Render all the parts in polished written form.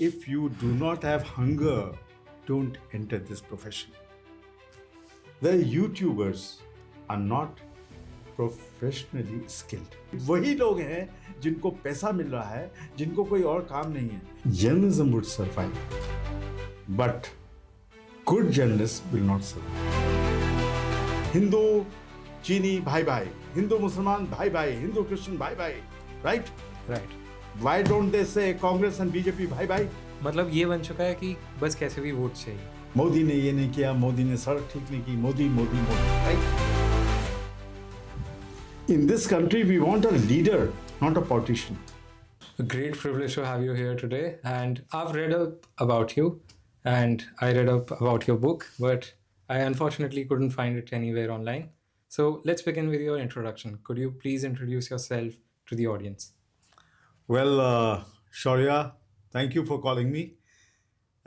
if you do not have hunger, don't enter this profession. The YouTubers are not professionally skilled. वही लोग हैं जिनको पैसा मिल रहा है, जिनको कोई और काम नहीं है। Journalism would survive, but good journalist will not survive. Hindu चीनी भाई भाई, हिंदू मुसलमान भाई भाई, हिंदू क्रिश्चियन भाई भाई, right right. Why don't they से कांग्रेस एंड बीजेपी भाई भाई? मतलब ये बन चुका है कि बस कैसे भी वोट चाहिए। मोदी ने ये नहीं किया, मोदी ने सड़क ठीक नहीं की, Modi Modi Modi, right? In this country, we want a leader, not a politician. A great privilege to have you here today. And I've read up about you, and I read up about your book, but I unfortunately couldn't find it anywhere online. So let's begin with your introduction. Could you please introduce yourself to the audience? Well, Shaurya, thank you for calling me.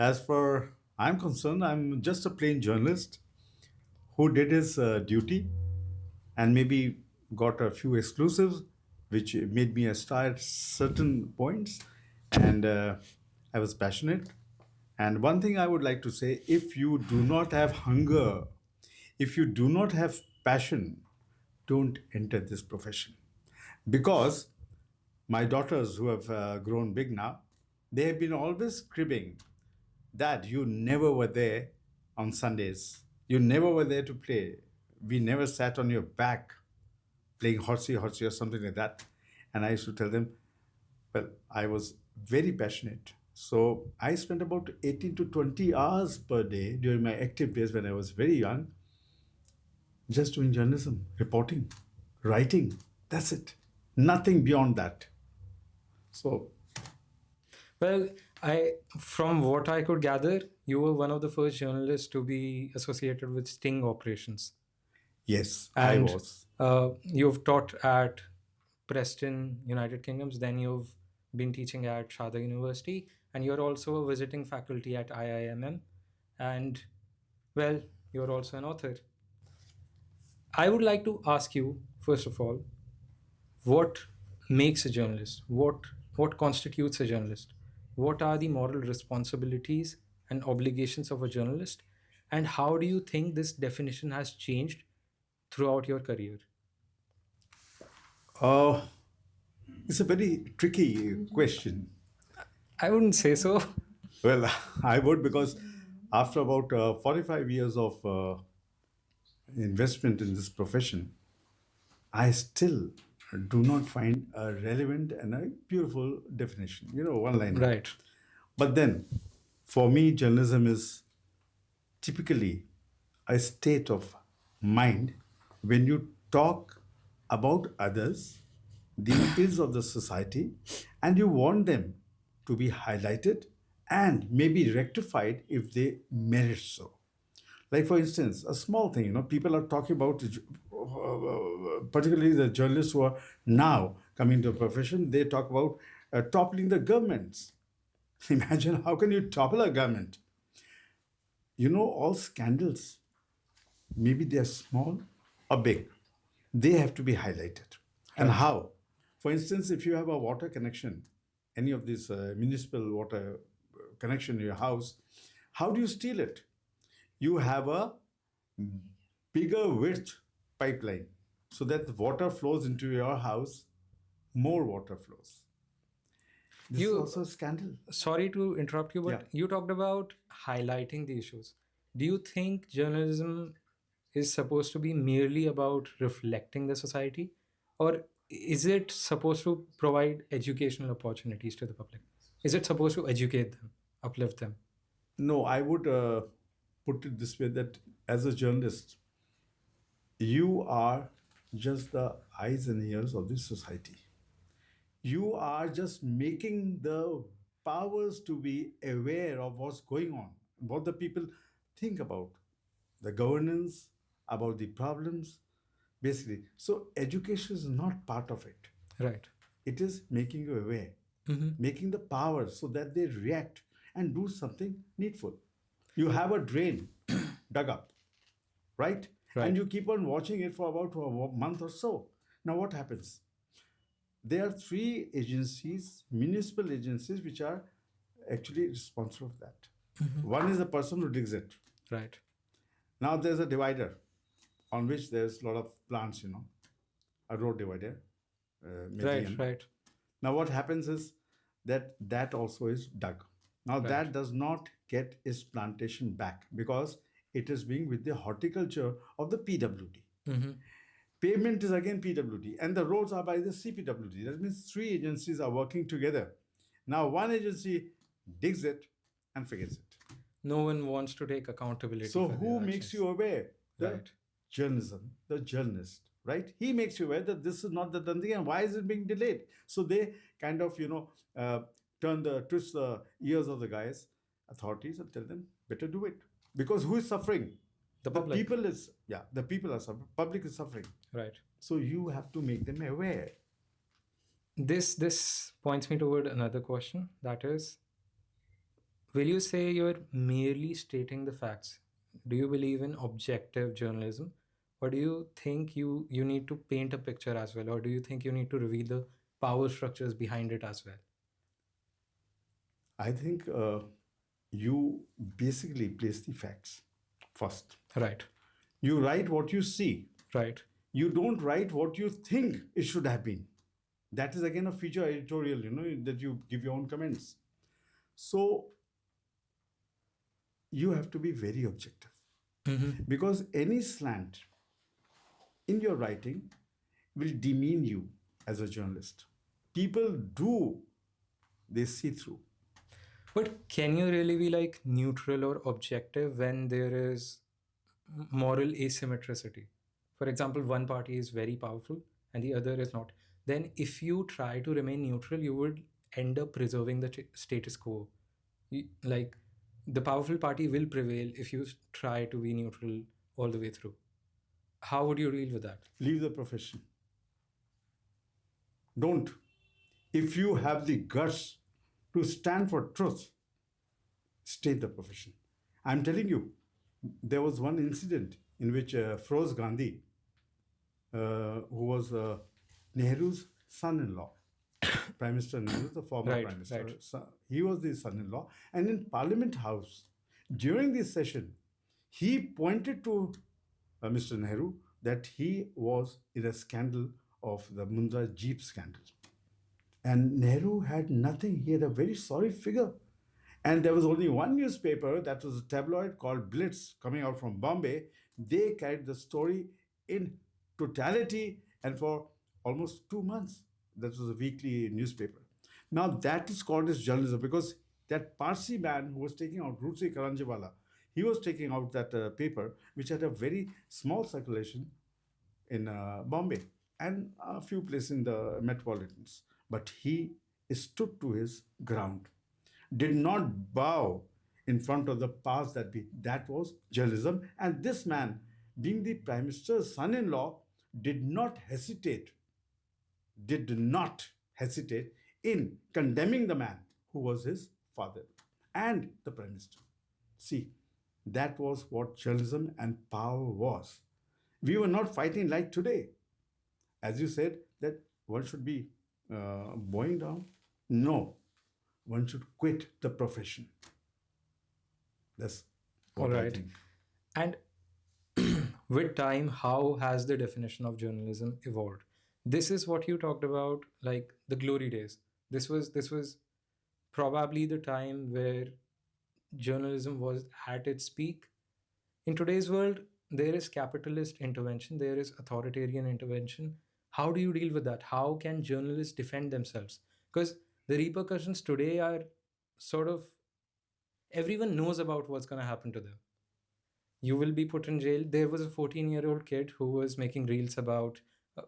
As far I'm concerned, I'm just a plain journalist who did his duty and maybe got a few exclusives which made me a star at certain points, and I was passionate. And one thing I would like to say, if you do not have hunger, if you do not have passion, don't enter this profession. Because my daughters who have grown big now, they have been always cribbing that you never were there on Sundays, you never were there to play, we never sat on your back playing horsey or something like that. And I used to tell them, well, I was very passionate. So I spent about 18 to 20 hours per day during my active days when I was very young, just doing journalism, reporting, writing. That's it. Nothing beyond that. So, Well, from what I could gather, you were one of the first journalists to be associated with sting operations. yes, And I was. You've taught at Preston, United Kingdoms, then you've been teaching at Shada University, and you're also a visiting faculty at IIMM, and well, you're also an author. I would like to ask you, first of all, what makes a journalist? What constitutes a journalist? What are the moral responsibilities and obligations of a journalist? And how do you think this definition has changed throughout your career? It's a very tricky question. I wouldn't say so. Well, I would, because after about 45 years of investment in this profession, I still do not find a relevant and a beautiful definition. One line. Right. But then, for me, journalism is typically a state of mind when you talk about others, the ills of the society, and you want them to be highlighted and maybe rectified if they merit so. Like, for instance, a small thing, people are talking about, particularly the journalists who are now coming to a profession, they talk about toppling the governments. Imagine, how can you topple a government? All scandals, maybe they're small or big, they have to be highlighted. And how? For instance, if you have a water connection, any of this municipal water connection in your house, how do you steal it? You have a bigger width pipeline so that the water flows into your house, more water flows. This is also a scandal. Sorry to interrupt you, but Yeah. you talked about highlighting the issues. Do you think journalism is supposed to be merely about reflecting the society, or is it supposed to provide educational opportunities to the public? Is it supposed to educate them, uplift them? No, I would put it this way, that as a journalist, you are just the eyes and ears of this society. You are just making the powers to be aware of what's going on, what the people think about the governance, about the problems, basically. So education is not part of it. Right. It is making you aware, making the powers so that they react and do something needful. You have a drain dug up, right? Right. And you keep on watching it for about a month or so. Now what happens? There are 3 agencies, municipal agencies, which are actually responsible for that. Mhm. One is the person who digs it. Right. Now there's a divider on which there's a lot of plants, a road divider, Right. median. Right. Now what happens is that also is dug. Now Right. that does not get its plantation back because it is being with the horticulture of the PWD. Mm-hmm. Pavement is again PWD, and the roads are by the CPWD. That means three agencies are working together. Now one agency digs it and forgets it. No one wants to take accountability So for who their makes actions. you aware? The Right. journalism, the journalist, right? He makes you aware that this is not the done thing and why is it being delayed? So they kind of, twist the ears of the guys, authorities, and tell them better do it. Because who is suffering? The The public. people is, yeah, the people are suffering. Public is suffering. Right. So you have to make them aware. This points me toward another question. That is, will you say you're merely stating the facts? Do you believe in objective journalism? Or do you think you need to paint a picture as well? Or do you think you need to reveal the power structures behind it as well? I think you basically place the facts first. Right. You write what you see. Right. You don't write what you think it should have been. That is again a feature editorial, that you give your own comments. So you have to be very objective Mm-hmm. because any slant in your writing will demean you as a journalist. People they see through. But can you really be like neutral or objective when there is moral asymmetricity? For example, one party is very powerful and the other is not. Then, if you try to remain neutral, you would end up preserving the status quo. Like, the powerful party will prevail if you try to be neutral all the way through. How would you deal with that? Leave the profession. Don't. If you have the guts to stand for truth, stay in the profession. I'm telling you, there was one incident in which Feroz Gandhi, who was Nehru's son-in-law, Prime Minister Nehru, the former Right, Prime Minister, right. he was the son-in-law, and in Parliament House, during this session, he pointed to Mr. Nehru that he was in a scandal of the Mundra Jeep scandal. And Nehru had nothing. He had a very sorry figure. And there was only one newspaper that was a tabloid called Blitz coming out from Bombay. They carried the story in totality and for almost 2 months. That was a weekly newspaper. Now that is called as journalism because that Parsi man who was taking out Rutsi Karanjiwala, he was taking out that paper which had a very small circulation in Bombay and a few places in the metropolitans. But he stood to his ground, did not bow in front of the powers that be. That was journalism. And this man, being the Prime Minister's son-in-law, did not hesitate in condemning the man who was his father and the Prime Minister. See, that was what journalism and power was. We were not fighting like today. As you said, that one should be bowing down. No, one should quit the profession. That's All what I right. think. And with time, how has the definition of journalism evolved? This is what you talked about, like the glory days. This was probably the time where journalism was at its peak. In today's world, there is capitalist intervention, there is authoritarian intervention. How do you deal with that? How can journalists defend themselves? Because the repercussions today are sort of everyone knows about what's going to happen to them. You will be put in jail. There was a 14-year-old kid who was making reels about,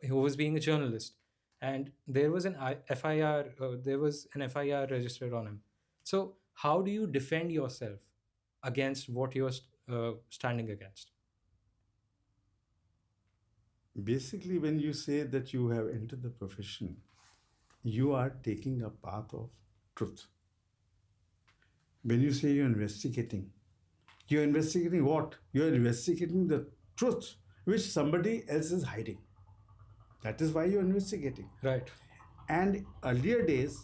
who was being a journalist, and there was FIR. There was an FIR registered on him. So how do you defend yourself against what you're standing against? Basically, when you say that you have entered the profession, you are taking a path of truth. When you say you're investigating what? You're investigating the truth which somebody else is hiding. That is why you're investigating. Right. And earlier days,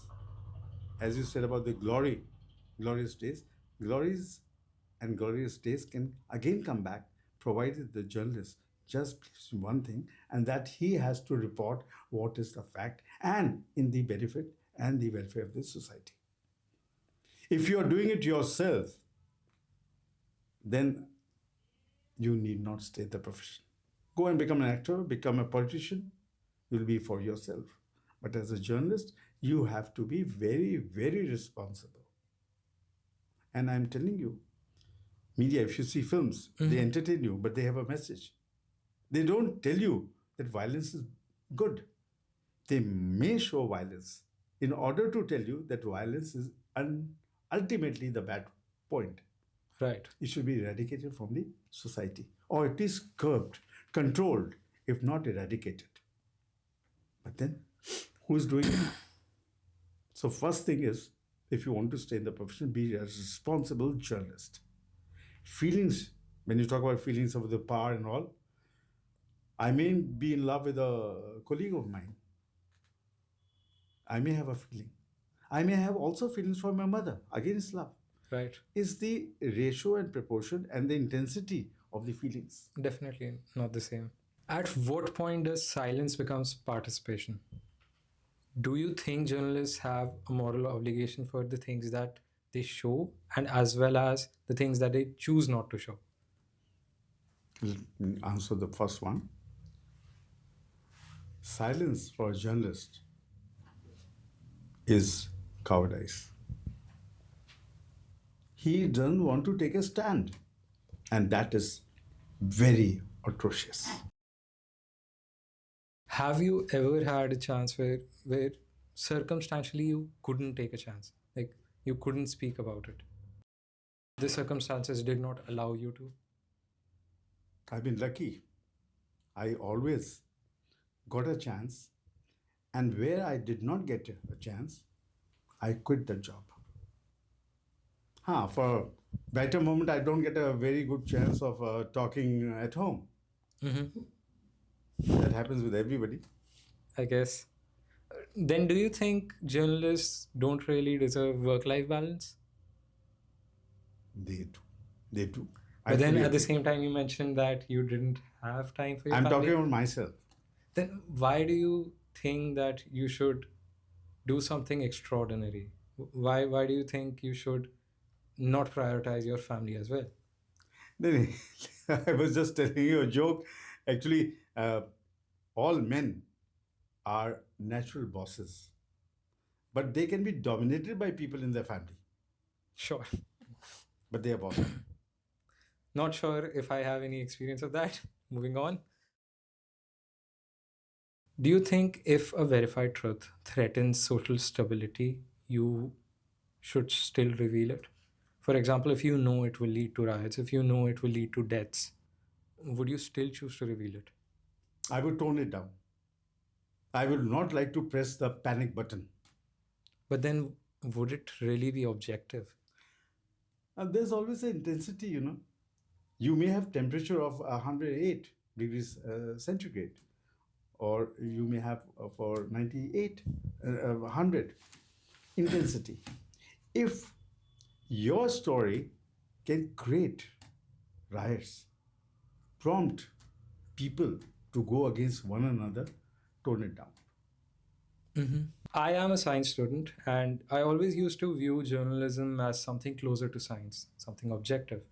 as you said about the glory, glorious days. Glories and glorious days can again come back, provided the journalist just believes in one thing, and that he has to report what is the fact and in the benefit and the welfare of the society. If you are doing it yourself, then you need not stay in the profession. Go and become an actor, become a politician, you'll be for yourself. But as a journalist, you have to be very, very responsible. And I'm telling you, media, if you see films, they entertain you, but they have a message. They don't tell you that violence is good. They may show violence in order to tell you that violence is ultimately the bad point. Right. It should be eradicated from the society, or at least curbed, controlled, if not eradicated. But then, who's doing it? So, first thing is, if you want to stay in the profession, be a responsible journalist. Feelings, when you talk about feelings of the power and all, I may be in love with a colleague of mine. I may have a feeling. I may have also feelings for my mother. Again, it's love. Right. Is the ratio and proportion and the intensity of the feelings. Definitely not the same. At what point does silence becomes participation? Do you think journalists have a moral obligation for the things that they show and as well as the things that they choose not to show? Let me answer the first one. Silence for a journalist is cowardice. He doesn't want to take a stand, and that is very atrocious. Have you ever had a chance where circumstantially you couldn't take a chance? Like you couldn't speak about it. The circumstances did not allow you to. I've been lucky. I always got a chance, and where I did not get a chance, I quit the job. For a better moment, I don't get a very good chance of talking at home. That happens with everybody. I guess. Then do you think journalists don't really deserve work-life balance? They do. They do. But then fully at the agree. same time, you mentioned that you didn't have time for your I'm family. talking about myself. Then why do you think that you should do something extraordinary? Why do you think you should not prioritize your family as well? Then I was just telling you a joke. Actually, all men are natural bosses, but they can be dominated by people in their family, Sure. but they are bosses. Not sure if I have any experience of that. Moving on. Do you think if a verified truth threatens social stability, you should still reveal it? For example, if you know it will lead to riots, if you know it will lead to deaths, would you still choose to reveal it? I would tone it down. I would not like to press the panic button. But then, would it really be objective? And there's always an intensity, you know. You may have temperature of 108 degrees centigrade, or you may have for 98, 100 intensity. If your story can create riots, prompt people to go against one another, tone it down. I am a science student, and I always used to view journalism as something closer to science, something objective.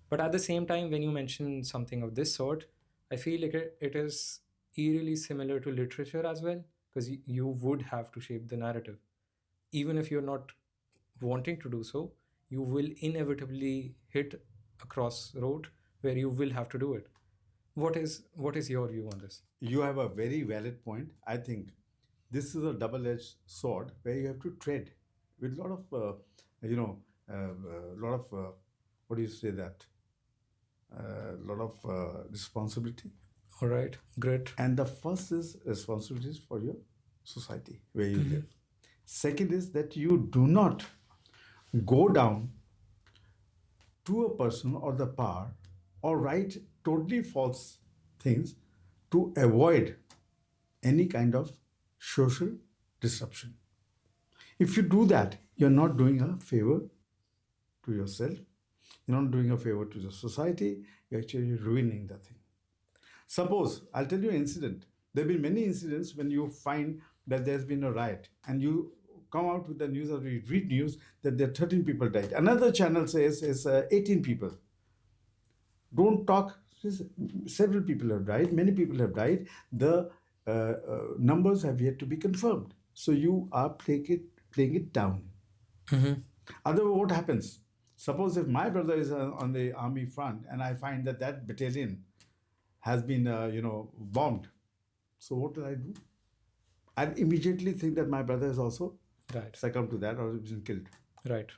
But at the same time, when you mention something of this sort, I feel like it is eerily similar to literature as well, because you would have to shape the narrative. Even if you're not wanting to do so, you will inevitably hit a crossroad where you will have to do it. What is your view on this? You have a very valid point. I think this is a double-edged sword where you have to tread with a lot of, lot of, what do you say that? A lot of responsibility. All right, great. And the first is responsibilities for your society where you live. Second is that you do not go down to a person or the power or write totally false things to avoid any kind of social disruption. If you do that, you're not doing a favor to yourself. You're not doing a favor to the society. You're actually ruining the thing. Suppose, I'll tell you an incident. There have been many incidents when you find that there's been a riot and you come out with the news or you read news that there are 13 people died. Another channel says it's 18 people. Don't talk. Several people have died. Many people have died. The numbers have yet to be confirmed. So you are playing it down. Otherwise, what happens? Suppose if my brother is on the army front and I find that that battalion has been, bombed. So what do? I immediately think that my brother has also Right. succumbed to that or been killed. Right.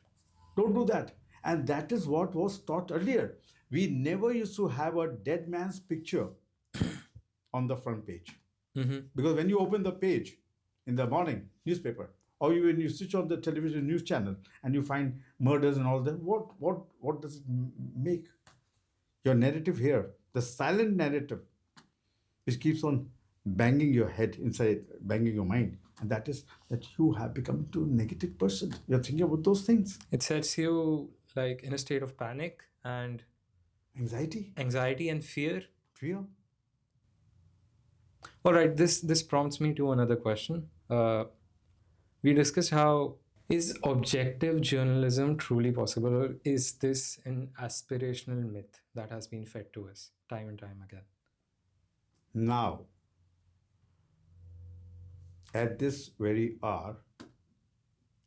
Don't do that. And that is what was taught earlier. We never used to have a dead man's picture on the front page. Because when you open the page in the morning newspaper, or when you switch on the television news channel and you find murders and all that, what does it make? Your narrative here, the silent narrative, which keeps on banging your head inside, banging your mind, and that is that you have become a negative person. You're thinking about those things. It sets you like in a state of panic and Anxiety, and fear. fear. All right, this prompts me to another question. We discussed how is objective journalism truly possible, or is this an aspirational myth that has been fed to us time and time again? Now, at this very hour,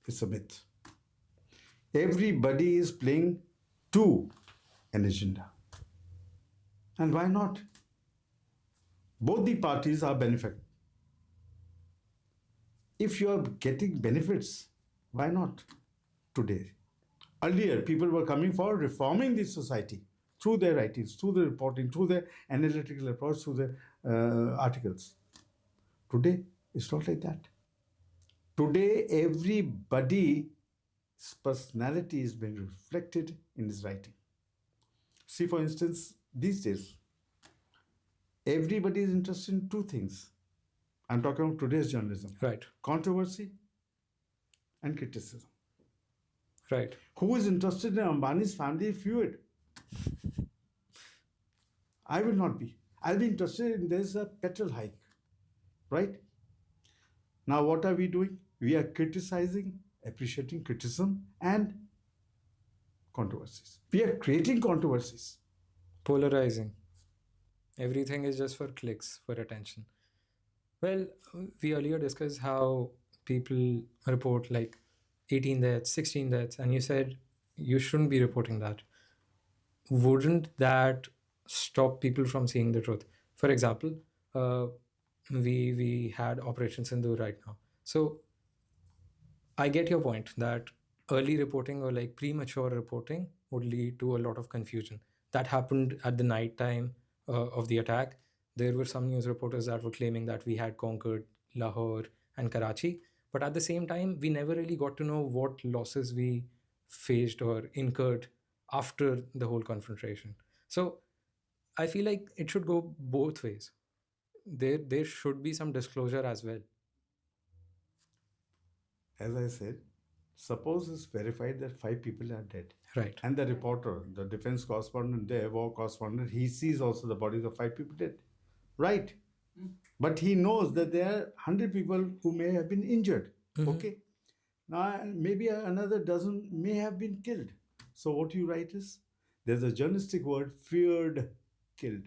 it's a myth. Everybody is playing to an agenda. And why not? Both the parties are benefiting. If you are getting benefits, why not today? Earlier, people were coming for reforming the society through their writings, through their reporting, through their analytical approach, through their articles. Today, it's not like that. Today, everybody's personality is being reflected in his writing. See, for instance, these days, everybody is interested in two things. I'm talking about today's journalism. Right. Controversy and criticism. Right. Who is interested in Ambani's family feud? I will not be. I'll be interested in there's a petrol hike. Right? Now, what are we doing? We are criticizing, appreciating criticism and controversies. We are creating controversies. Polarizing. Everything is just for clicks, for attention. Well, we earlier discussed how people report like 18 deaths, 16 deaths, and you said you shouldn't be reporting that. Wouldn't that stop people from seeing the truth? For example, we had Operation Sindhu right now. So I get your point that early reporting or like premature reporting would lead to a lot of confusion. That happened at the night time of the attack. There were some news reporters that were claiming that we had conquered Lahore and Karachi, but at the same time, we never really got to know what losses we faced or incurred after the whole confrontation. So I feel like it should go both ways. There should be some disclosure as well. As I said, suppose it's verified that 5 people are dead. Right. And the reporter, the defense correspondent there, war correspondent, he sees also the bodies of 5 people dead. Right. But he knows that there are 100 people who may have been injured. Okay. Now, maybe another dozen may have been killed. So, what you write is there's a journalistic word, feared killed.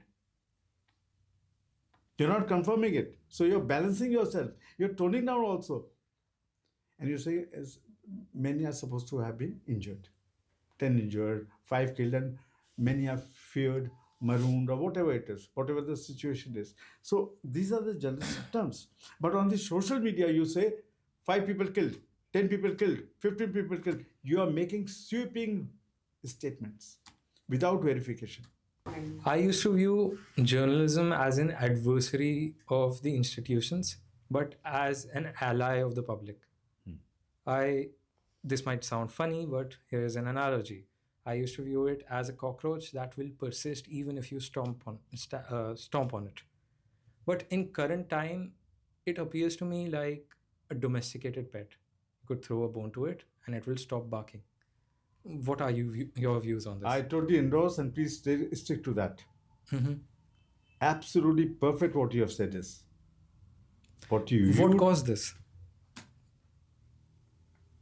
You're not confirming it. So, you're balancing yourself. You're toning down also. And you say, as many are supposed to have been injured. 10 injured, 5 killed, and many are feared, marooned, or whatever it is, whatever the situation is. So these are the journalistic terms. But on the social media, you say 5 people killed, 10 people killed, 15 people killed. You are making sweeping statements without verification. I used to view journalism as an adversary of the institutions, but as an ally of the public. This might sound funny, but here's an analogy. I used to view it as a cockroach that will persist even if you stomp on it. But in current time, it appears to me like a domesticated pet. You could throw a bone to it and it will stop barking. What are your views on I this? totally endorse, and please stick to that. Mhm. Absolutely perfect what you have said is what you What viewed, caused this?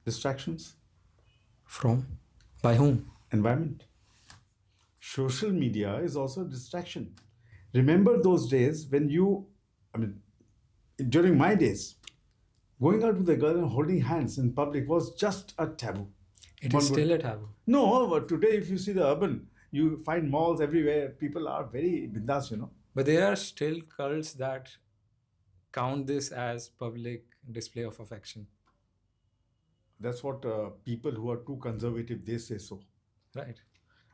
distractions, From? By whom? environment. Social media is also a distraction. Remember those days when I mean, during my days, going out with a girl and holding hands in public was just a taboo. It is One still would, a taboo. no, but today, if you see the urban, you find malls everywhere. People are very bindas. But there are still cults that count this as public display of affection, That's what people who are too conservative they say so. right?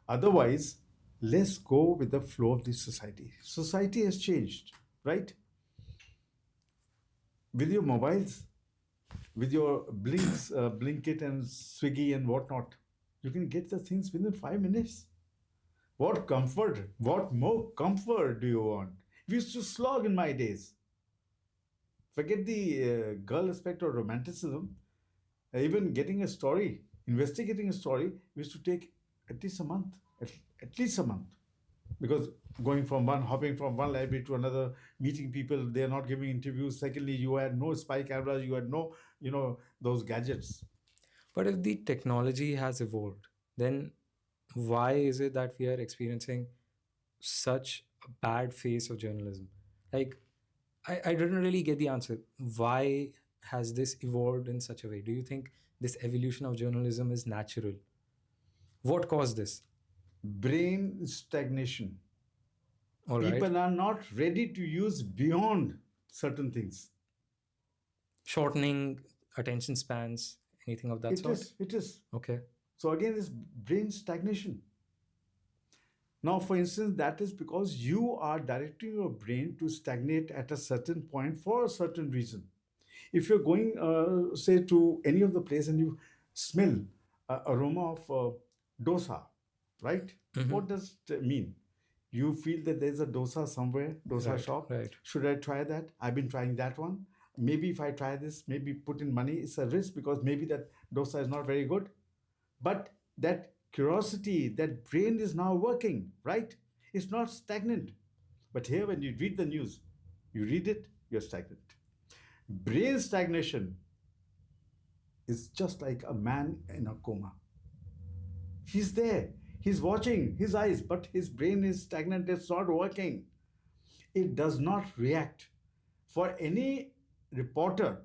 Otherwise, let's go with the flow of this society. Society has changed, right? With your mobiles, with your Blinks, Blinkit and Swiggy and whatnot, you can get the things within 5 minutes. What comfort, what more comfort do you want? We used to slog in my days. Forget the girl aspect or romanticism. Even getting a story, investigating a story, used to take at least a month, at, at least a month. Because hopping from one library to another, meeting people, they're not giving interviews. Secondly, you had no spy cameras, you had no, those gadgets. But if the technology has evolved, then why is it that we are experiencing such a bad phase of journalism? Like, I didn't really get the answer. Why has this evolved in such a way? Do you think this evolution of journalism is natural? What caused this? Brain stagnation. All right. People are not ready to use beyond certain things. Shortening attention spans, anything of that It sort? is, it is. Okay. So again, this brain stagnation. Now, for instance, that is because you are directing your brain to stagnate at a certain point for a certain reason. If you're going, say, to any of the place and you smell aroma of dosa, right? Mm-hmm. What does it mean? You feel that there's a dosa somewhere, dosa Right, shop. right. Should I try that? I've been trying that one. Maybe if I try this, maybe put in money, it's a risk because maybe that dosa is not very good. But that curiosity, that brain is now working, right? It's not stagnant. But here, when you read the news, you read it, you're stagnant. Brain stagnation is just like a man in a coma. He's there, he's watching his eyes, but his brain is stagnant, it's not working. It does not react. For any reporter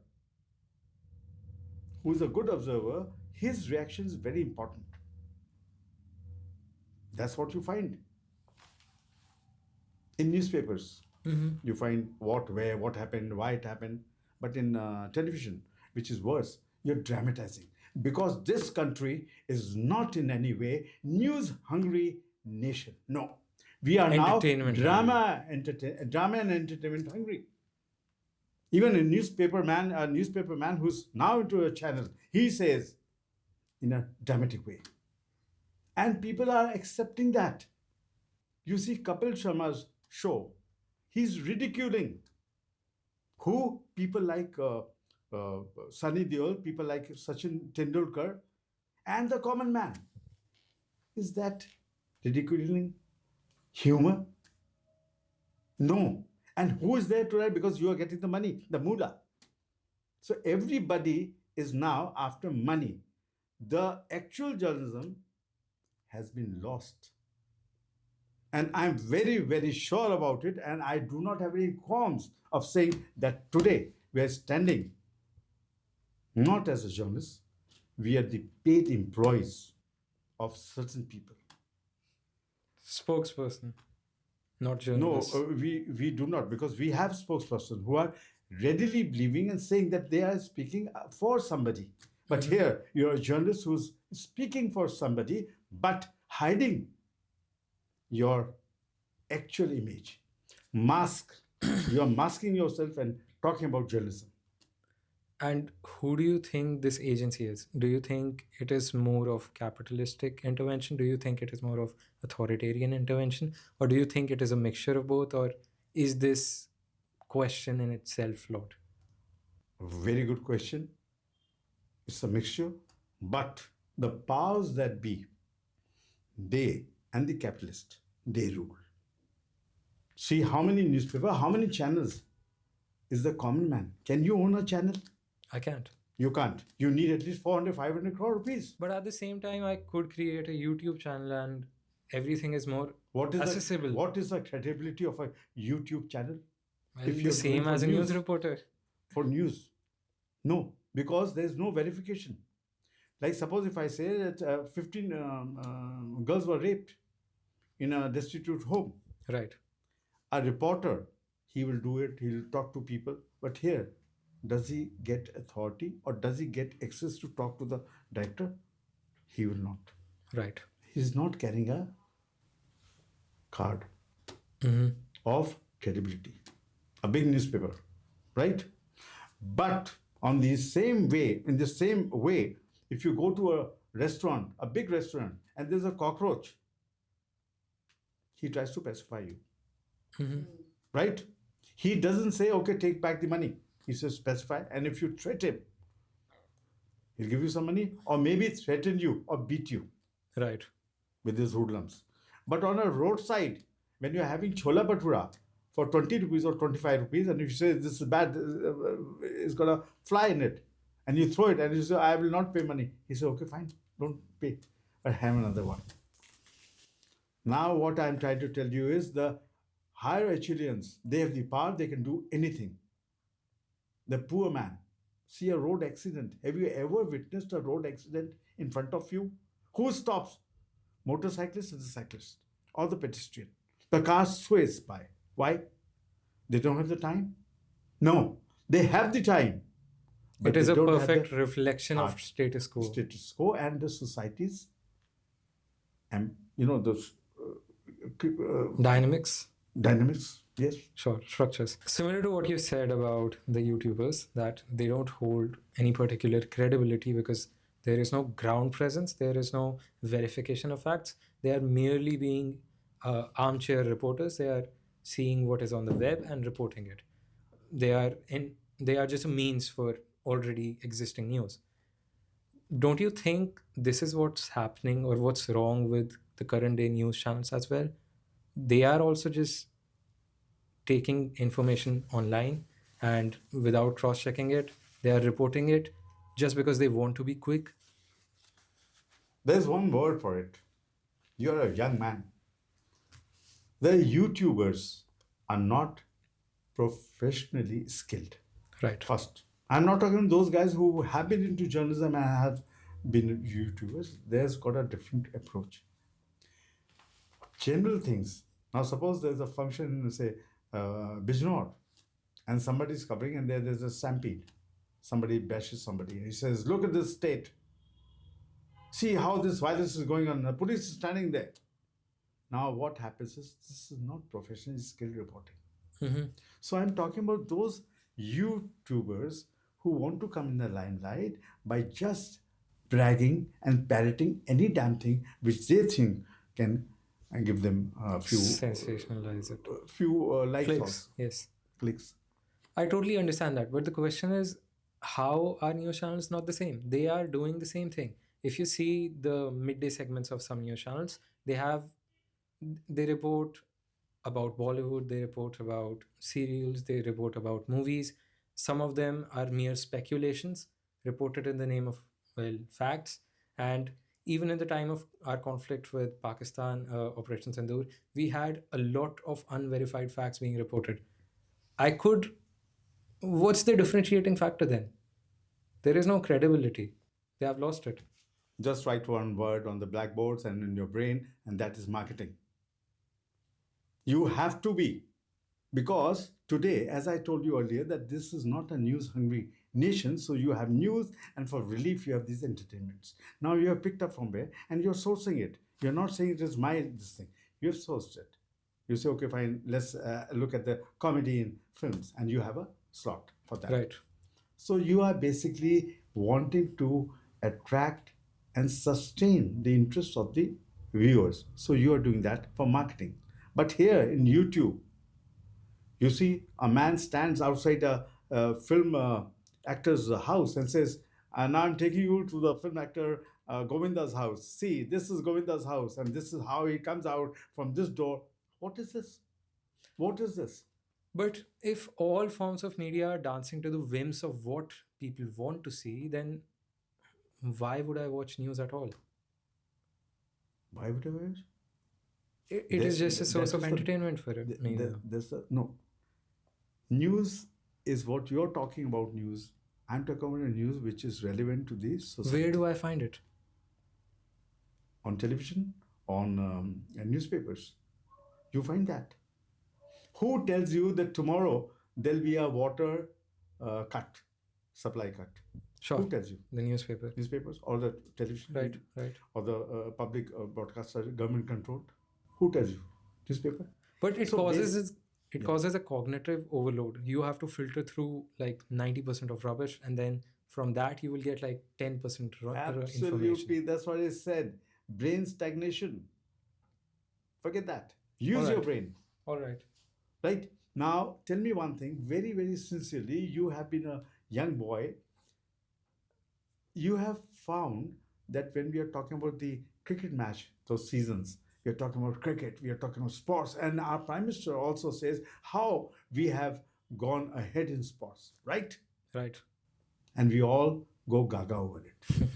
who is a good observer, his reaction is very important. That's what you find in newspapers. Mm-hmm. You find what, where, what happened, why it happened. But in television, which is worse, you're dramatizing because this country is not in any way news hungry nation. No, we are now Entertainment hungry. drama and entertainment hungry. Even a newspaper man who's now into a channel, he says in a dramatic way, and people are accepting that. You see Kapil Sharma's show, he's ridiculing who people like Sunny Deol, people like Sachin Tendulkar, and the common man. Is that ridiculing humor? No. And who is there to write? Because you are getting the money, the moolah. So everybody is now after money. The actual journalism has been lost. And I'm very, very sure about it. And I do not have any qualms of saying that today we are standing not as a journalist, we are the paid employees of certain people. Spokesperson, not No, journalist. we do not, because we have spokespersons who are readily believing and saying that they are speaking for somebody. But Mhm. here, you're a journalist who's speaking for somebody, but hiding your actual image. Mask. You're masking yourself and talking about journalism. And who do you think this agency is? Do you think it is more of capitalistic intervention? Do you think it is more of authoritarian intervention? Or do you think it is a mixture of both? Or is this question in itself flawed? Very good question. It's a mixture, but The powers that be, they and the capitalist, they rule. See how many newspapers, how many channels is the common man. Can you own a channel? I can't. You can't. You need at least 400, 500 crore rupees. But at the same time, I could create a YouTube channel and everything is more What is accessible. what is the credibility of a YouTube channel? Well, if the you're same doing for as a news news? reporter. For news? No, because there's no verification. Like suppose if I say that 15 girls were raped in a destitute home, Right. a reporter, he will do it, he'll talk to people. But here, does he get authority or does he get access to talk to the director? He will not. Right. He's not carrying a card of credibility, a big newspaper, right? But on the same way, in the same way, if you go to a restaurant, a big restaurant, and there's a cockroach, he tries to pacify you, right? He doesn't say, okay, take back the money. He says, pacify. And if you threaten him, he'll give you some money or maybe threaten you or beat you Right. with his hoodlums. But on a roadside, when you're having chola bhatura for 20 rupees or 25 rupees, and if you say this is bad, it's got a fly in it, and you throw it and you say, I will not pay money. He says, okay, fine, don't pay, but have another one. Now, what I'm trying to tell you is the higher echelons, they have the power, they can do anything. The poor man, see a road accident. Have you ever witnessed a road accident in front of you? Who stops? Motorcyclist or the cyclist or the pedestrian? The car sways by. Why? They don't have the time? No, they have the time. It is they a don't have perfect the reflection of heart. status quo. Status quo and the society's, and you know, those Dynamics. dynamics. Yes. Sure, structures. Similar to what you said about the YouTubers, that they don't hold any particular credibility because there is no ground presence, there is no verification of facts. They are merely being armchair reporters. They are seeing what is on the web and reporting it. They are just a means for already existing news. Don't you think this is what's happening or what's wrong with the current day news channels as well? They are also just taking information online and without cross checking it, they are reporting it just because they want to be quick. There's one word for it. You're a young man. The YouTubers are not professionally skilled. Right. First, I'm not talking those guys who have been into journalism and have been YouTubers. There's got a different approach. General things. Now, suppose there's a function in, say, Bijnor, and somebody's covering, and there's a stampede. Somebody bashes somebody. He says, look at this state. See how this violence is going on. The police is standing there. Now, what happens is this is not professionally skilled reporting. So I'm talking about those YouTubers who want to come in the limelight by just bragging and parroting any damn thing which they think can give them a few Sensationalize it. likes or Clicks. Yes. clicks. I totally understand that. But the question is, how are news channels not the same? They are doing the same thing. If you see the midday segments of some news channels, they report about Bollywood, they report about serials, they report about movies. Some of them are mere speculations reported in the name of, well, facts. And even in the time of our conflict with Pakistan, Operation Sindoor, we had a lot of unverified facts being reported. What's the differentiating factor then? There is no credibility. They have lost it. Just write one word on the blackboards and in your brain, and that is marketing. You have to be. Because today, as I told you earlier, that this is not a news-hungry nation, so you have news, and for relief, you have these entertainments. Now you have picked up from where, and you're sourcing it. You're not saying it is this thing. You have sourced it. You say, okay, fine, let's look at the comedy in films, and you have a slot for that. Right. So you are basically wanting to attract and sustain the interest of the viewers. So you are doing that for marketing. But here in YouTube, you see a man stands outside a film actor's house and says, now I'm taking you to the film actor Govinda's house. See, this is Govinda's house, and this is how he comes out from this door. What is this? What is this? But if all forms of media are dancing to the whims of what people want to see, then why would I watch news at all? Why would I watch? It is just a source of entertainment for me. No. News is what you're talking about. News. I'm talking about a news which is relevant to the society. Where do I find it? On television, on newspapers. You find that. Who tells you that tomorrow there'll be a water cut, supply cut? Sure. Who tells you? The newspaper. Newspapers or the television? Right, right. Or the public broadcaster, government controlled? Who tells you? Newspaper? But it causes a cognitive overload. You have to filter through like 90% of rubbish, and then from that you will get like 10% information. Absolutely. That's what I said. Brain stagnation. Forget that. Use your brain. All right. Right? Now, tell me one thing, very, very sincerely. You have been a young boy. You have found that when we are talking about the cricket match, those seasons, we are talking about cricket, we are talking about sports, and our Prime Minister also says how we have gone ahead in sports, right? Right. And we all go gaga over it.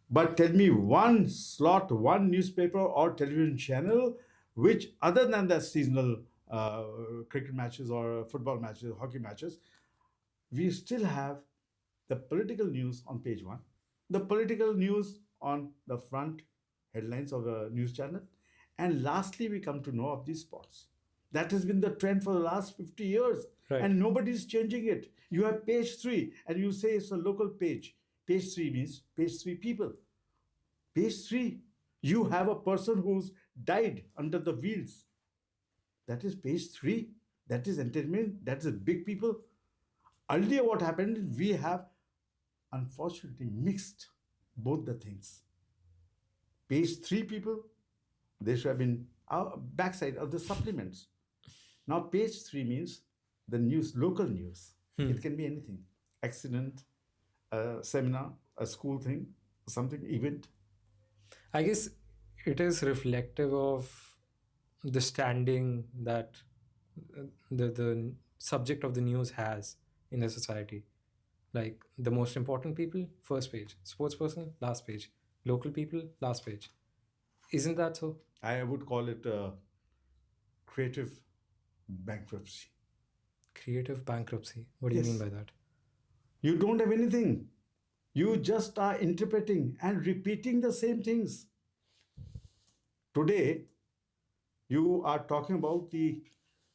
But tell me one slot, one newspaper or television channel which, other than the seasonal cricket matches or football matches, hockey matches, we still have the political news on page one, the political news on the front headlines of a news channel, and lastly, we come to know of these sports. That has been the trend for the last 50 years, and nobody's changing it. You have page 3, and you say it's a local page. Page 3 means page 3 people. Page 3, you have a person who's died under the wheels. That is page 3. That is entertainment. That is big people. Earlier, what happened is we have unfortunately mixed both the things. Page 3 people, they should have been backside of the supplements. Now, page 3 means the news, local news. It can be anything. Accident, a seminar, a school thing, something, event. I guess it is reflective of the standing that the subject of the news has in the society. Like the most important people, first page. Sports person, last page. Local people, last page. Isn't that so? I would call it creative bankruptcy. Creative bankruptcy. What do you mean by that? You don't have anything. You just are interpreting and repeating the same things. Today, you are talking about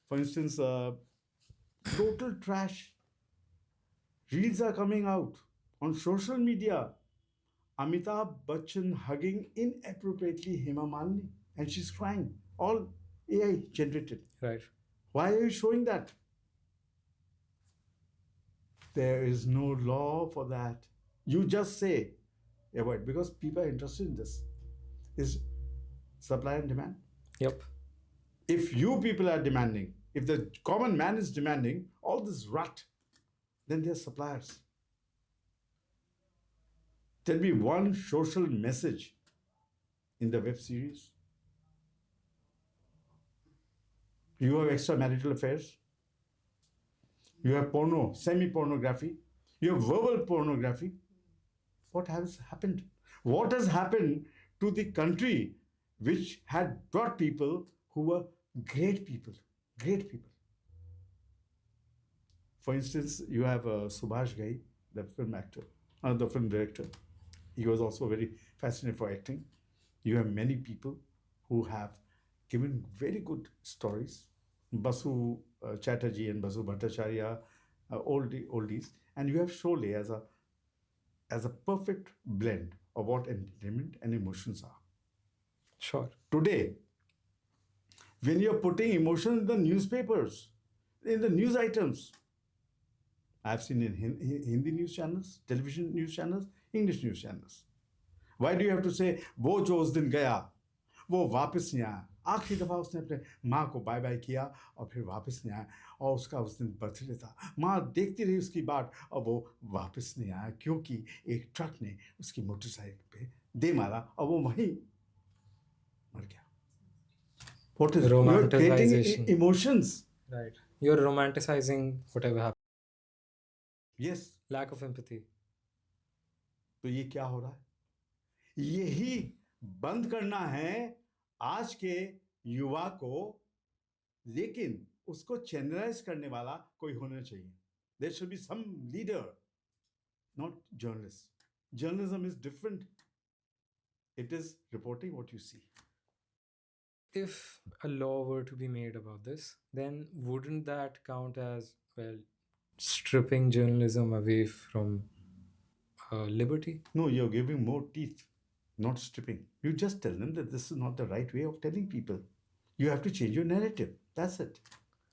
for instance, total trash. Reels are coming out on social media. Amitabh Bachchan hugging inappropriately Hema Malini, and she's crying. All AI generated. Right. Why are you showing that? There is no law for that. You just say, avoid, because people are interested in this. Is supply and demand. Yep. If you people are demanding, if the common man is demanding all this rut, then they're suppliers. Tell me one social message in the web series. You have extramarital affairs. You have porno, semi-pornography. You have verbal pornography. What has happened? What has happened to the country which had brought people who were great people? Great people. For instance, you have Subhash Ghai, the film actor, the film director. He was also very fascinated for acting. You have many people who have given very good stories. Basu Chatterjee and Basu Bhattacharya, oldies. And you have Sholay as a perfect blend of what entertainment and emotions are. Sure. Today, when you're putting emotion in the newspapers, in the news items, I've seen in Hindi news channels, television news channels, English news channels. Why do you have to say, वो जो उस दिन गया, वो वापस नहीं आया? आखिरी दफ़ा उसने अपने माँ को बाय बाय किया और फिर वापस नहीं आया, और उसका उस दिन बर्थडे था. माँ देखती रही उसकी बाट और वो वापस नहीं आया क्योंकि एक ट्रक ने उसकी मोटरसाइकिल पे दे मारा और वो वहीं मर गया. What is you are creating Romanticization. emotions? Right. You're romanticizing whatever happened. Yes. Lack of empathy. तो ये क्या हो रहा है? यही बंद करना है आज के युवा को, लेकिन उसको चैनलाइज करने वाला कोई होना चाहिए. There should be some leader, not journalist. Journalism is different. It is reporting what you see. If a law were to be made about this, then wouldn't that count as, well, stripping journalism away from liberty? No, you're giving more teeth, not stripping. You just tell them that this is not the right way of telling people. You have to change your narrative. That's it.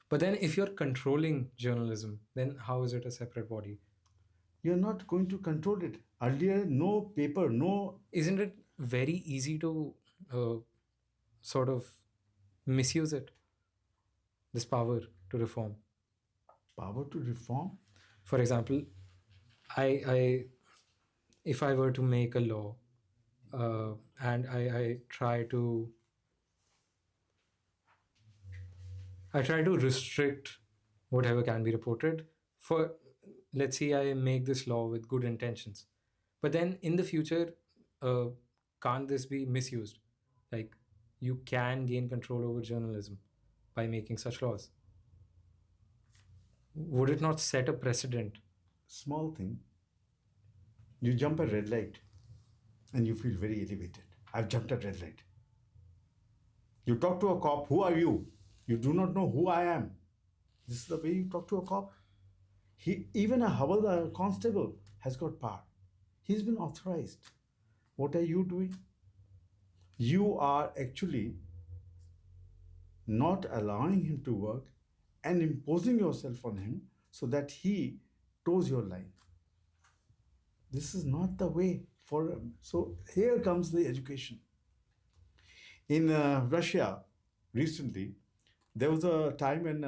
But then if you're controlling journalism, then how is it a separate body? You're not going to control it. Earlier, no paper, no. Isn't it very easy to sort of misuse it? This power to reform. Power to reform? For example, I if I were to make a law and I try to restrict whatever can be reported, for, let's say I make this law with good intentions, but then in the future, can't this be misused? Like, you can gain control over journalism by making such laws. Would it not set a precedent? Small thing. You jump a red light and you feel very elevated. I've jumped a red light. You talk to a cop, who are you? You do not know who I am. This is the way you talk to a cop. Even a Havaldar constable has got power. He's been authorized. What are you doing? You are actually not allowing him to work and imposing yourself on him so that he toes your line. This is not the way for. So here comes the education. In Russia, recently, there was a time when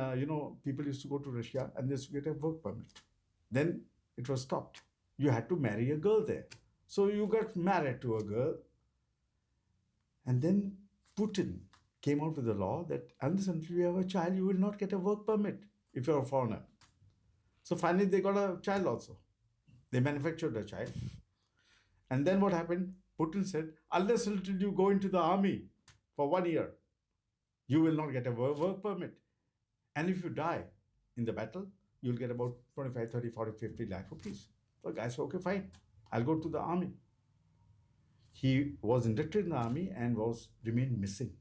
people used to go to Russia and they used to get a work permit. Then it was stopped. You had to marry a girl there. So you got married to a girl, and then Putin came out with a law that unless until you have a child, you will not get a work permit if you're a foreigner. So finally, they got a child also. They manufactured a child. And then what happened? Putin said, unless until you go into the army for 1 year, you will not get a work permit. And if you die in the battle, you'll get about 25, 30, 40, 50 lakh rupees. So the guy said, okay, fine, I'll go to the army. He was inducted in the army and remained missing.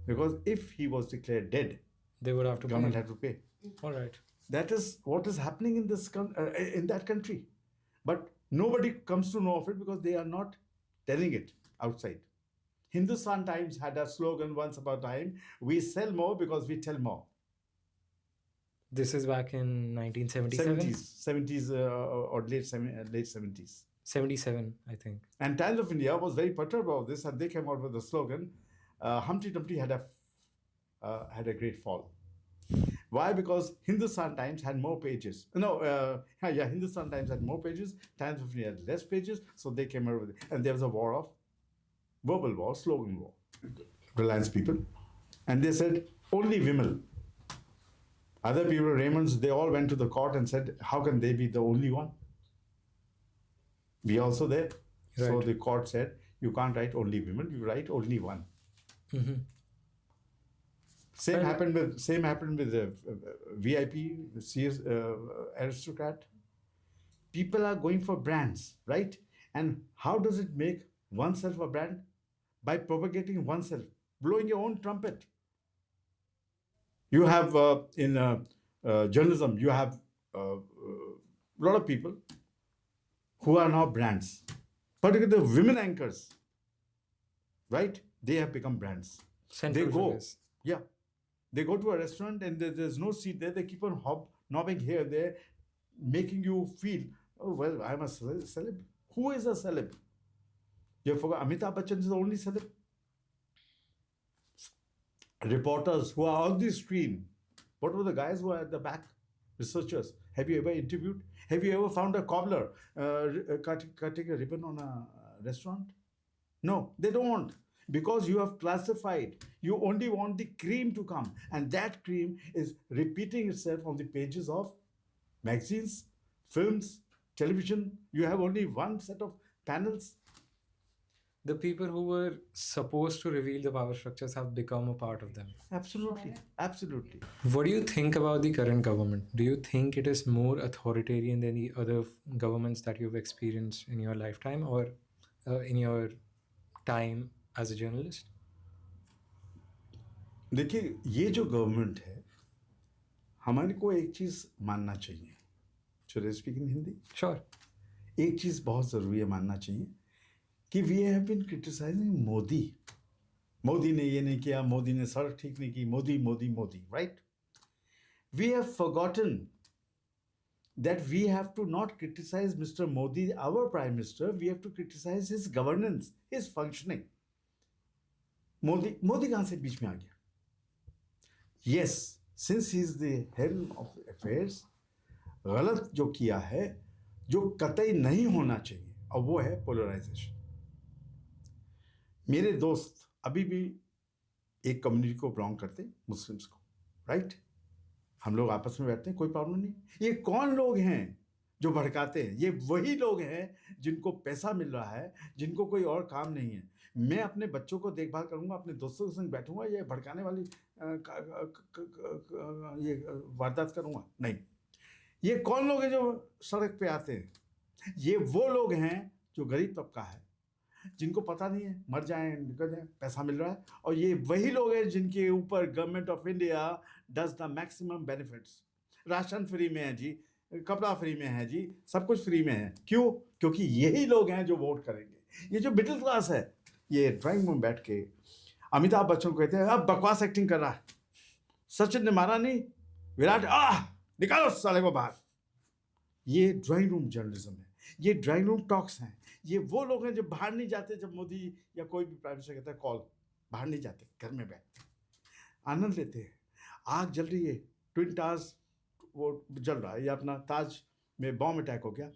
Because if he was declared dead, They would have to government pay. had to pay. All right. That is what is happening in that country. But nobody comes to know of it because they are not telling it outside. Hindustan Times had a slogan once upon a time: we sell more because we tell more. This is back in 1977? 70s or late 70s. 77, I think. And Times of India was very perturbed about this, and they came out with the slogan, Humpty Dumpty had a great fall. Why? Because Hindustan Times had more pages. Hindustan Times had more pages. Times of India had less pages. So they came out with it. And there was a verbal war, slogan war. Reliance people. And they said, only women. Other people, Raymonds, they all went to the court and said, how can they be the only one? We also there. Right. So the court said, you can't write only women, you write only one. Mm-hmm. Same happened with the VIP, CS, aristocrat. People are going for brands, right? And how does it make oneself a brand? By propagating oneself, blowing your own trumpet. You have in journalism, you have a lot of people who are now brands, particularly the women anchors, right? They have become brands. Central they go, figures. yeah. They go to a restaurant and there's no seat there. They keep on hobnobbing here, there, making you feel, oh, well, I'm a celeb. Who is a celeb? You forgot Amitabh Bachchan is the only celeb. Reporters who are on the screen. What were the guys who are at the back? Researchers. Have you ever interviewed? Have you ever found a cobbler cutting a ribbon on a restaurant? No, they don't. Because you have classified. You only want the cream to come. And that cream is repeating itself on the pages of magazines, films, television. You have only one set of panels. The people who were supposed to reveal the power structures have become a part of them. Absolutely. Absolutely. What do you think about the current government? Do you think it is more authoritarian than the other governments that you've experienced in your lifetime or in your time as a journalist? देखिए, ये जो government है, हमारे को एक चीज़ मानना चाहिए. Should I speak in Hindi? Sure. एक चीज़ बहुत ज़रूरी है मानना चाहिए कि we have been criticising Modi. Modi ने ये नहीं किया, मोदी ने सड़क ठीक नहीं की, Modi Modi Modi, right? We have forgotten that we have to not criticize Mr. Modi, our Prime Minister. We have to criticize his governance, his functioning. Modi कहाँ से बीच में आ गया? Yes, since he is the helm of affairs, गलत जो किया है, जो कतई नहीं होना चाहिए, और वो है पोलराइजेशन. मेरे दोस्त अभी भी एक कम्युनिटी को बिलोंग करते हैं, मुस्लिम्स को, राइट? हम लोग आपस में बैठते हैं, कोई प्रॉब्लम नहीं. ये कौन लोग हैं जो भड़काते हैं? ये वही लोग हैं जिनको पैसा मिल रहा है, जिनको कोई और काम नहीं है. मैं अपने बच्चों को देखभाल करूंगा, अपने दोस्तों के संग बैठूंगा, ये भड़काने वाली ये वारदात करूंगा? नहीं. ये कौन लोग हैं जो सड़क पे आते हैं? ये वो लोग हैं जो गरीब तबका है, जिनको पता नहीं है, मर जाएं निकल जाएं, पैसा मिल रहा है. और ये वही लोग हैं जिनके ऊपर government of India does the maximum benefits. Ration free में है जी, कपड़ा फ्री में है जी, सब कुछ फ्री में है. क्यों? क्योंकि यही लोग हैं जो वोट करेंगे. ये जो मिडिल क्लास है, ये ड्राइंग रूम बैठ के अमिताभ बच्चन को कहते हैं अब बकवास एक्टिंग कर रहा है, सचिन ने मारा नहीं, विराट निकालो साले को बाहर. ये ड्राइंग रूम जर्नलिज्म है, ये ड्राइंग रूम टॉक्स हैं. ये वो लोग हैं जो बाहर नहीं जाते. जब मोदी या कोई भी प्राइम मिनिस्टर कहता है कॉल, बाहर नहीं जाते, घर में बैठते आनंद लेते हैं. आग जल रही है, ट्विन टावर्स वो जल रहा है, या अपना ताज में बॉम्ब अटैक हो गया,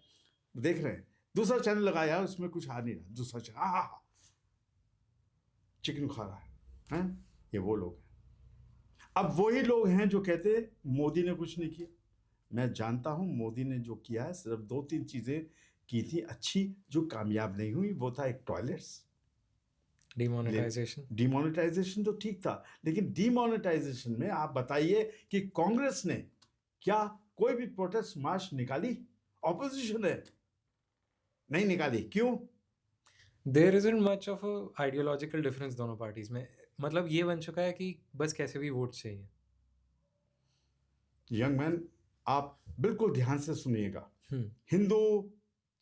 देख रहे हैं, दूसरा चैनल लगाया, उसमें कुछ आ नहीं रहा, दूसरा चैनल चिकन खा रहा है. ये वो लोग हैं. अब वही लोग हैं जो कहते हैं मोदी ने कुछ नहीं किया. मैं जानता हूं मोदी ने जो किया है, सिर्फ 2-3 चीजें की थी अच्छी, जो कामयाब नहीं हुई. वो था एक टॉयलेट्स. डिमोनेटाइजेशन तो ठीक था, लेकिन डिमोनेटाइजेशन में आप बताइए कि कांग्रेस ने क्या कोई भी प्रोटेस्ट मार्च निकाली? ऑपोजिशन है, नहीं निकाली. क्यों? There isn't much of a ideological difference दोनों पार्टीज में. मतलब ये बन चुका है कि बस कैसे भी वोट चाहिए. यंग मैन, आप बिल्कुल ध्यान से सुनिएगा. हिंदू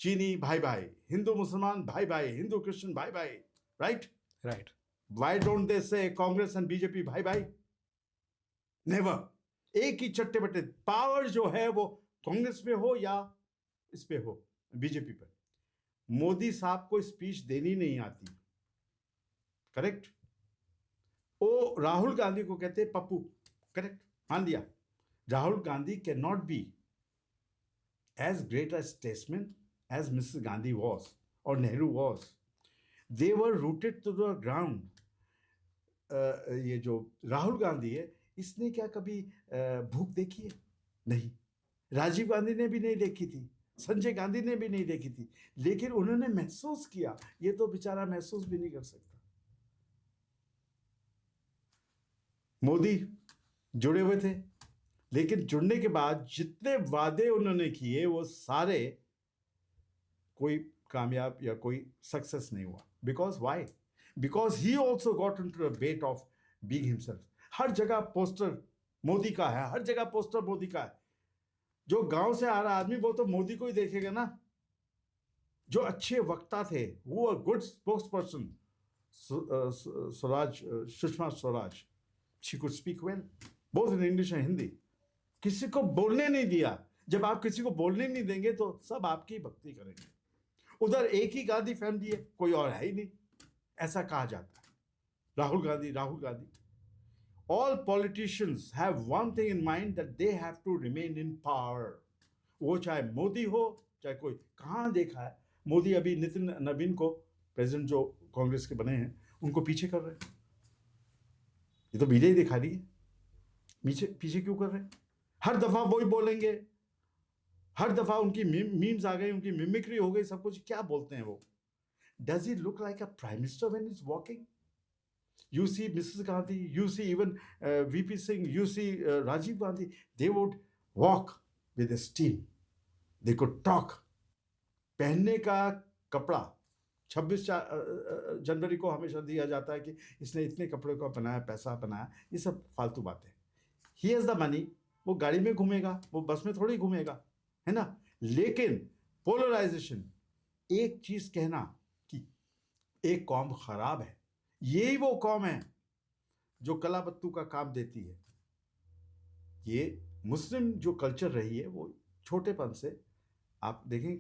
चीनी भाई भाई, हिंदू मुसलमान भाई भाई, हिंदू क्रिश्चियन भाई भाई, right? Right. Why don't they से कांग्रेस एंड बीजेपी भाई भाई? नेवर. एक ही चट्टे बट्टे. पावर जो है वो कांग्रेस पे हो या इस पे हो, बीजेपी पे. मोदी साहब को स्पीच देनी नहीं आती, करेक्ट? वो राहुल गांधी को कहते हैं पप्पू, करेक्ट? मान लिया. Rahul Gandhi can not be as great a statesman as Mrs. Gandhi was or Nehru was. They were rooted to the ground. ये जो राहुल गांधी है, इसने क्या कभी भूख देखी है? नहीं. राजीव गांधी ने भी नहीं देखी थी, संजय गांधी ने भी नहीं देखी थी, लेकिन उन्होंने महसूस किया. ये तो बेचारा महसूस भी नहीं कर सकता. मोदी जुड़े हुए थे, लेकिन जुड़ने के बाद जितने वादे उन्होंने किए वो सारे कोई कामयाब या कोई सक्सेस नहीं हुआ. Because why? Because he also got into the bet of being himself. हर जगह पोस्टर मोदी का है, हर जगह पोस्टर मोदी का है. जो गांव से आ रहा आदमी वो तो मोदी को ही देखेगा ना. जो अच्छे वक्ता थे, वो good spokes person, Swaraj, Sushma Swaraj, she could speak well both in English and Hindi. किसी को बोलने नहीं दिया. जब आप किसी को बोलने नहीं देंगे तो सब आपकी भक्ति करेंगे. उधर एक ही गांधी फैमिली है, कोई और है ही नहीं, ऐसा कहा जाता है. Rahul Gandhi, Rahul Gandhi. All politicians have one thing in mind, that they have to remain in power. वो चाहे मोदी हो, चाहे कोई. कहाँ देखा है मोदी? अभी नितिन नवीन को, प्रेसिडेंट जो कांग्रेस के बने हैं उनको पीछे कर रहे हैं। ये तो मीडिया ही दिखा रही है। पीछे पीछे क्यों कर रहे हैं? हर दफा वही बोलेंगे, हर दफा उनकी मीम्स आ गई, उनकी मिमिक्री हो गई, सब कुछ। क्या बोलते हैं वो? Does he look like a prime minister when is walking? You see Mrs. Gandhi, you see even VP Singh, you see Rajiv Gandhi, they would walk with a steam. They could talk. पहनने का कपड़ा 26 जनवरी को हमेशा दिया जाता है कि इसने इतने कपड़े को बनाया, पैसा बनाया, ये सब फालतू बातें। ही हैज़ द मनी, वो गाड़ी में घूमेगा, वो बस में थोड़ी घूमेगा, है ना? लेकिन पोलराइजेशन, एक चीज कहना कि एक कौम खराब है, यही वो कौम है जो कलाबत्तू का काम देती है। ये मुस्लिम जो कल्चर रही है वो छोटेपन से, आप देखें